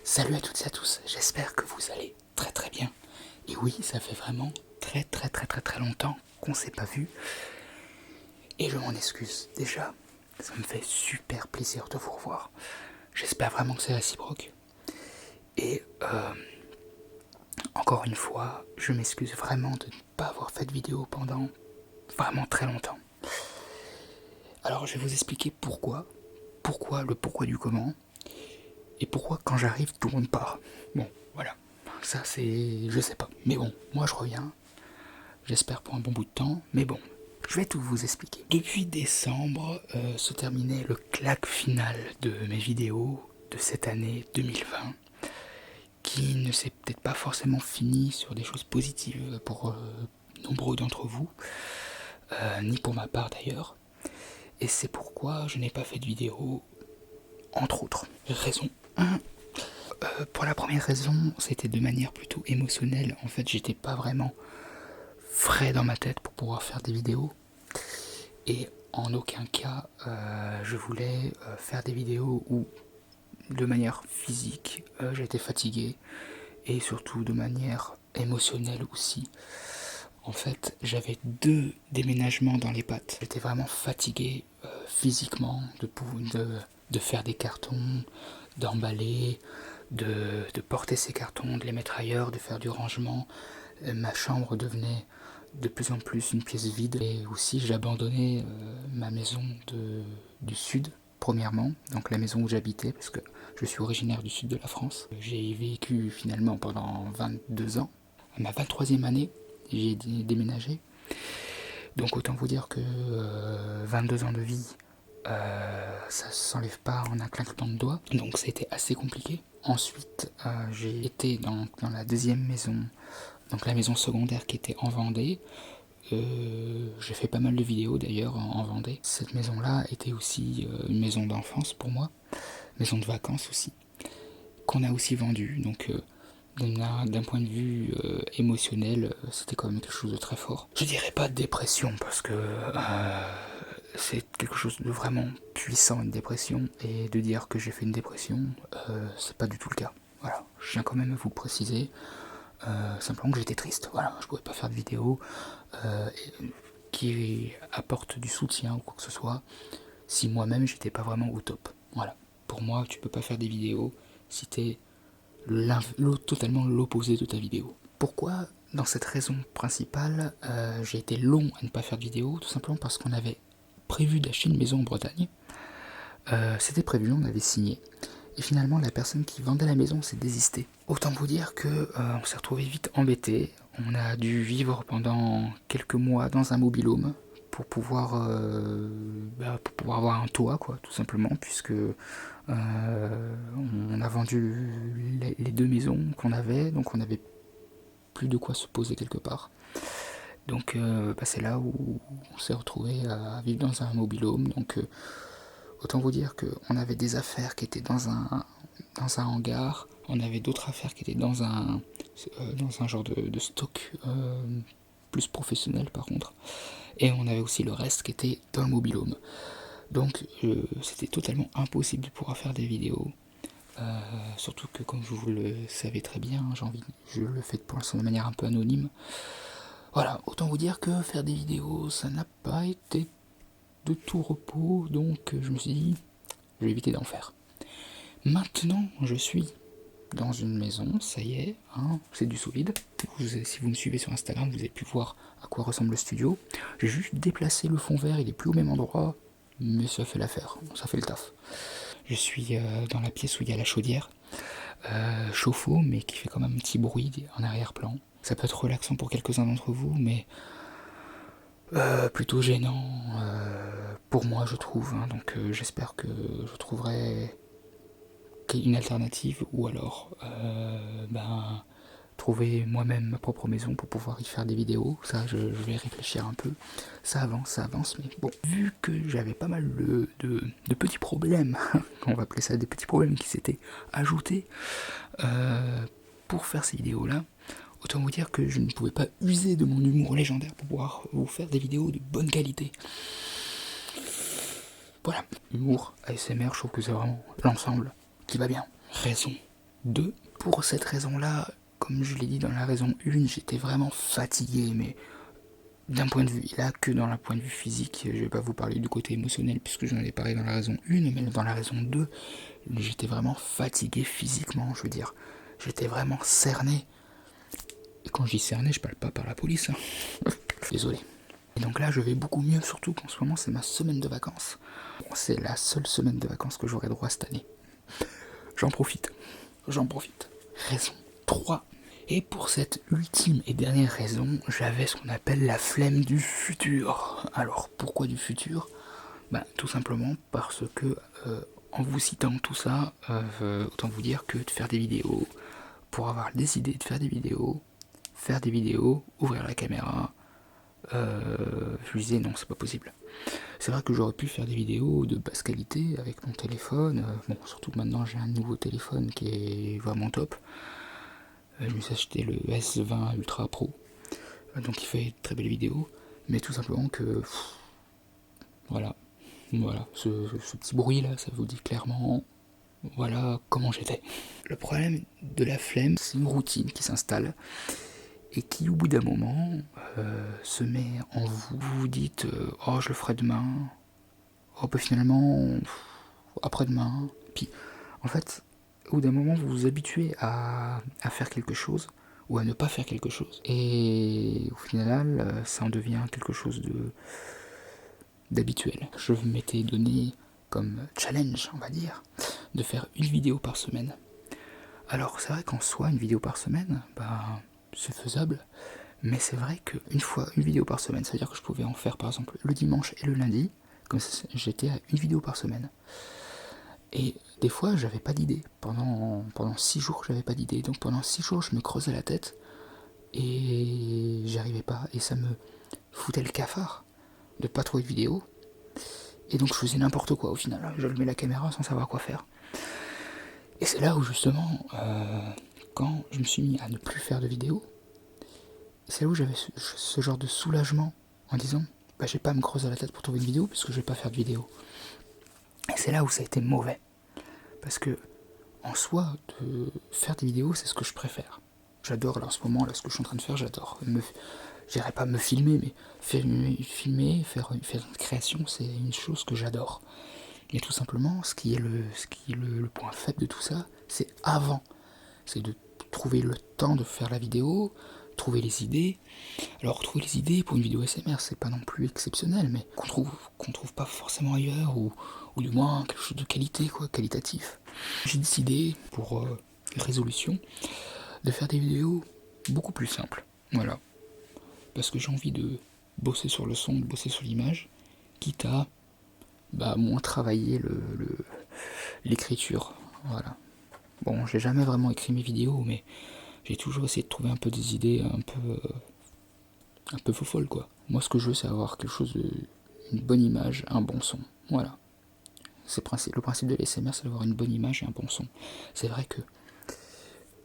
Salut à toutes et à tous, j'espère que vous allez très très bien. Et oui, ça fait vraiment très longtemps qu'on s'est pas vu. Et je m'en excuse. Déjà, ça me fait super plaisir de vous revoir. J'espère vraiment que c'est réciproque. Et encore une fois, je m'excuse vraiment de ne pas avoir fait de vidéo pendant vraiment très longtemps. Alors je vais vous expliquer pourquoi. Le pourquoi du comment. Et pourquoi quand j'arrive tout le monde part. Bon, voilà. Ça c'est... je sais pas. Mais bon, moi je reviens. J'espère pour un bon bout de temps, mais bon, je vais tout vous expliquer. Depuis décembre se terminait le claque final de mes vidéos de cette année 2020, qui ne s'est peut-être pas forcément fini sur des choses positives pour nombreux d'entre vous, ni pour ma part d'ailleurs. Et c'est pourquoi je n'ai pas fait de vidéo, entre autres. Raison 1. Pour la première raison, c'était de manière plutôt émotionnelle. En fait, j'étais pas vraiment frais dans ma tête pour pouvoir faire des vidéos. Et en aucun cas, je voulais faire des vidéos où, de manière physique, j'étais fatigué et surtout de manière émotionnelle aussi. En fait, j'avais 2 déménagements dans les pattes. J'étais vraiment fatigué physiquement de faire des cartons, d'emballer, de porter ces cartons, de les mettre ailleurs, de faire du rangement. Ma chambre devenait de plus en plus une pièce vide. Et aussi, j'ai abandonné ma maison du sud, premièrement, donc la maison où j'habitais, parce que je suis originaire du sud de la France. J'ai vécu finalement pendant 22 ans. À ma 23e année, j'ai déménagé. Donc autant vous dire que 22 ans de vie, ça s'enlève pas en un claquement de doigts. Donc ça a été assez compliqué. Ensuite, j'ai été dans la deuxième maison, donc la maison secondaire qui était en Vendée. J'ai fait pas mal de vidéos d'ailleurs en Vendée. Cette maison-là était aussi une maison d'enfance pour moi, maison de vacances aussi, qu'on a aussi vendue. Donc d'un point de vue émotionnel, c'était quand même quelque chose de très fort. Je dirais pas de dépression parce que c'est quelque chose de vraiment puissant, une dépression, et de dire que j'ai fait une dépression, c'est pas du tout le cas. Voilà, je tiens quand même à vous le préciser. Simplement que j'étais triste, voilà, je pouvais pas faire de vidéo qui apporte du soutien ou quoi que ce soit si moi-même j'étais pas vraiment au top. Voilà, pour moi tu peux pas faire des vidéos si t'es totalement l'opposé de ta vidéo. Pourquoi? Dans cette raison principale, j'ai été long à ne pas faire de vidéo, tout simplement parce qu'on avait prévu d'acheter une maison en Bretagne. C'était prévu, on avait signé. Et finalement, la personne qui vendait la maison s'est désistée. Autant vous dire que on s'est retrouvé vite embêté. On a dû vivre pendant quelques mois dans un mobil-home pour pour pouvoir avoir un toit, quoi, tout simplement, puisque on a vendu les 2 maisons qu'on avait, donc on avait plus de quoi se poser quelque part. Donc c'est là où on s'est retrouvé à vivre dans un mobil-home. Donc autant vous dire qu'on avait des affaires qui étaient dans un hangar, on avait d'autres affaires qui étaient dans un genre de stock plus professionnel par contre, et on avait aussi le reste qui était dans le mobil-home. Donc c'était totalement impossible de pouvoir faire des vidéos. Surtout que comme vous le savez très bien, je le fais pour l'instant de manière un peu anonyme. Voilà, autant vous dire que faire des vidéos, ça n'a pas été de tout repos, donc je me suis dit, je vais éviter d'en faire. Maintenant, je suis dans une maison, ça y est, hein, c'est du solide. Si vous me suivez sur Instagram, vous avez pu voir à quoi ressemble le studio. J'ai juste déplacé le fond vert, il est plus au même endroit, mais ça fait l'affaire, ça fait le taf. Je suis dans la pièce où il y a la chaudière, chauffe-eau, mais qui fait quand même un petit bruit en arrière-plan. Ça peut être relaxant pour quelques-uns d'entre vous, mais plutôt gênant pour moi, je trouve. Hein. Donc j'espère que je trouverai une alternative, ou alors trouver moi-même ma propre maison pour pouvoir y faire des vidéos. Ça, je vais réfléchir un peu. Ça avance, mais bon, vu que j'avais pas mal de petits problèmes, on va appeler ça des petits problèmes qui s'étaient ajoutés pour faire ces vidéos-là, autant vous dire que je ne pouvais pas user de mon humour légendaire pour pouvoir vous faire des vidéos de bonne qualité. Voilà, humour, ASMR, je trouve que c'est vraiment l'ensemble qui va bien. Raison 2. Pour cette raison-là, comme je l'ai dit dans la raison 1, j'étais vraiment fatigué, mais d'un point de vue, là que dans le point de vue physique, je vais pas vous parler du côté émotionnel puisque j'en ai parlé dans la raison 1, mais dans la raison 2, j'étais vraiment fatigué physiquement, je veux dire. J'étais vraiment cerné. Et quand je dis cerné, je parle pas par la police. Hein. Désolé. Et donc là, je vais beaucoup mieux, surtout qu'en ce moment, c'est ma semaine de vacances. Bon, c'est la seule semaine de vacances que j'aurai droit cette année. J'en profite. Raison 3. Et pour cette ultime et dernière raison, j'avais ce qu'on appelle la flemme du futur. Alors, pourquoi du futur ? Tout simplement parce que, en vous citant tout ça, autant vous dire que de faire des vidéos, pour avoir des idées de faire des vidéos, ouvrir la caméra, je lui disais non, c'est pas possible. C'est vrai que j'aurais pu faire des vidéos de basse qualité avec mon téléphone. Surtout que maintenant j'ai un nouveau téléphone qui est vraiment top. Je me suis acheté le S20 Ultra Pro. Donc il fait de très belles vidéos. Mais tout simplement que... Voilà, ce petit bruit là, ça vous dit clairement... Voilà comment j'étais. Le problème de la flemme, c'est une routine qui s'installe et qui au bout d'un moment se met en vous. Vous vous dites oh je le ferai demain, oh finalement après-demain. Puis en fait au bout d'un moment vous vous habituez à faire quelque chose ou à ne pas faire quelque chose. Et au final ça en devient quelque chose d'habituel. Je m'étais donné comme challenge, on va dire, de faire une vidéo par semaine. Alors c'est vrai qu'en soi une vidéo par semaine, c'est faisable, mais c'est vrai qu'une vidéo par semaine, ça veut dire que je pouvais en faire par exemple le dimanche et le lundi, comme ça j'étais à une vidéo par semaine. Et des fois j'avais pas d'idée, pendant 6 jours j'avais pas d'idée, donc pendant 6 jours je me creusais la tête et j'y arrivais pas, et ça me foutait le cafard de pas trouver de vidéo, et donc je faisais n'importe quoi au final, j'allumais la caméra sans savoir quoi faire. Et c'est là où justement, quand je me suis mis à ne plus faire de vidéos, c'est là où j'avais ce genre de soulagement en disant j'ai pas à me creuser la tête pour trouver une vidéo puisque je vais pas faire de vidéo. Et c'est là où ça a été mauvais. Parce que en soi, de faire des vidéos, c'est ce que je préfère. J'adore là en ce moment, là ce que je suis en train de faire, j'adore. Je dirais pas me filmer, mais faire une création, c'est une chose que j'adore. Et tout simplement, ce qui est le point faible de tout ça, c'est avant. C'est de trouver le temps de faire la vidéo, trouver les idées. Alors trouver les idées pour une vidéo SMR, c'est pas non plus exceptionnel, mais qu'on trouve pas forcément ailleurs, ou du moins quelque chose de qualité, quoi, qualitatif. J'ai décidé, pour résolution, de faire des vidéos beaucoup plus simples. Voilà. Parce que j'ai envie de bosser sur le son, de bosser sur l'image, quitte à moins travailler l'écriture. Voilà. Bon, j'ai jamais vraiment écrit mes vidéos, mais j'ai toujours essayé de trouver un peu des idées un peu folles, quoi. Moi, ce que je veux, c'est avoir quelque chose une bonne image, un bon son. Voilà. Le principe de l'ASMR, c'est d'avoir une bonne image et un bon son. C'est vrai que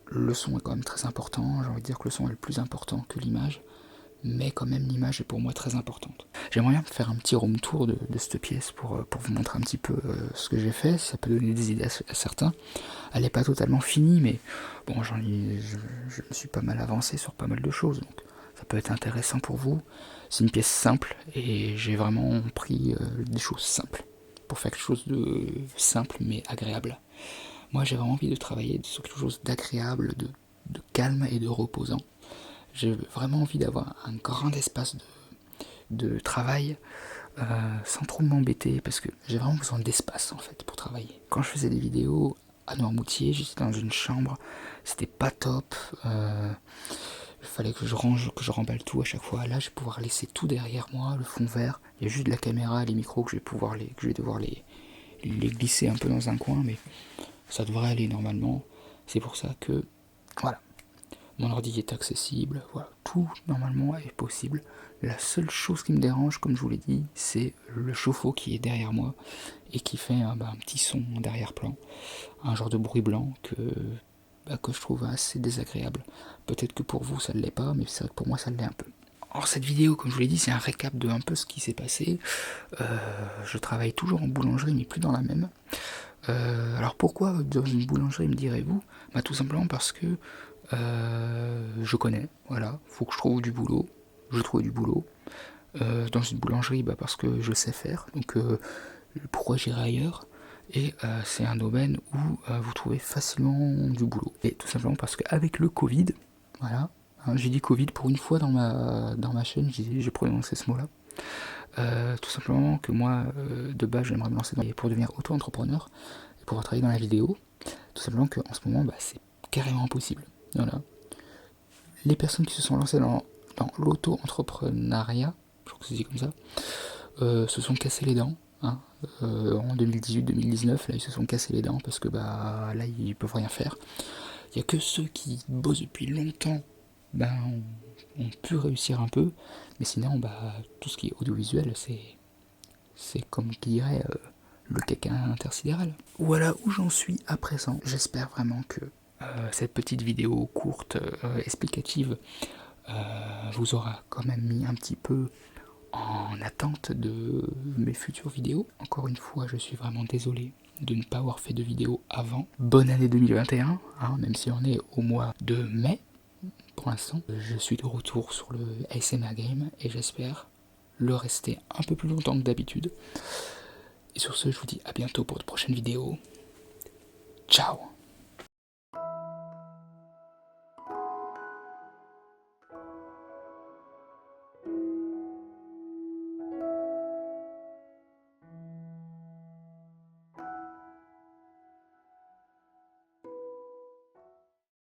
le son est quand même très important. J'ai envie de dire que le son est le plus important que l'image, mais quand même l'image est pour moi très importante. J'aimerais bien faire un petit room tour de cette pièce pour vous montrer un petit peu ce que j'ai fait, ça peut donner des idées à certains. Elle n'est pas totalement finie, mais bon, je me suis pas mal avancé sur pas mal de choses, donc ça peut être intéressant pour vous. C'est une pièce simple et j'ai vraiment pris des choses simples pour faire quelque chose de simple mais agréable. Moi j'ai vraiment envie de travailler sur quelque chose d'agréable, de calme et de reposant. J'ai vraiment envie d'avoir un grand espace de travail sans trop m'embêter, parce que j'ai vraiment besoin d'espace en fait pour travailler. Quand je faisais des vidéos à Noirmoutier, j'étais dans une chambre, c'était pas top, il fallait que je remballe tout à chaque fois. Là je vais pouvoir laisser tout derrière moi, le fond vert, il y a juste de la caméra et les micros que je vais devoir les glisser un peu dans un coin, mais ça devrait aller normalement. C'est pour ça que voilà, mon ordi est accessible, voilà, tout normalement est possible. La seule chose qui me dérange, comme je vous l'ai dit, c'est le chauffe-eau qui est derrière moi et qui fait un petit son en arrière-plan, un genre de bruit blanc que je trouve assez désagréable. Peut-être que pour vous ça ne l'est pas, mais c'est vrai que pour moi ça l'est un peu. Alors cette vidéo, comme je vous l'ai dit, c'est un récap de un peu ce qui s'est passé. Je travaille toujours en boulangerie, mais plus dans la même. Alors pourquoi dans une boulangerie, me direz-vous? Bah tout simplement parce que je connais, voilà, faut que je trouve du boulot, je trouve du boulot. Dans une boulangerie, bah parce que je sais faire, donc pourquoi j'irai ailleurs? Et c'est un domaine où vous trouvez facilement du boulot. Et tout simplement parce qu'avec le Covid, voilà, hein, j'ai dit Covid pour une fois dans ma chaîne, j'ai prononcé ce mot-là. Tout simplement que moi, de base, j'aimerais me lancer pour devenir auto-entrepreneur et pouvoir travailler dans la vidéo. Tout simplement qu'en ce moment, bah, c'est carrément impossible. Voilà. Les personnes qui se sont lancées dans l'auto-entrepreneuriat, je crois que c'est dit comme ça, se sont cassés les dents. Hein. En 2018-2019, là, ils se sont cassés les dents parce que bah là, ils peuvent rien faire. Il n'y a que ceux qui bossent depuis longtemps, ben, ont pu réussir un peu, mais sinon, bah, tout ce qui est audiovisuel, c'est comme qui dirait le caca intersidéral. Voilà où j'en suis à présent. J'espère vraiment que cette petite vidéo courte, explicative, vous aura quand même mis un petit peu en attente de mes futures vidéos. Encore une fois, je suis vraiment désolé de ne pas avoir fait de vidéo avant. Bonne année 2021, hein, même si on est au mois de mai pour l'instant. Je suis de retour sur le ASMR Game et j'espère le rester un peu plus longtemps que d'habitude. Et sur ce, je vous dis à bientôt pour de prochaines vidéos. Ciao!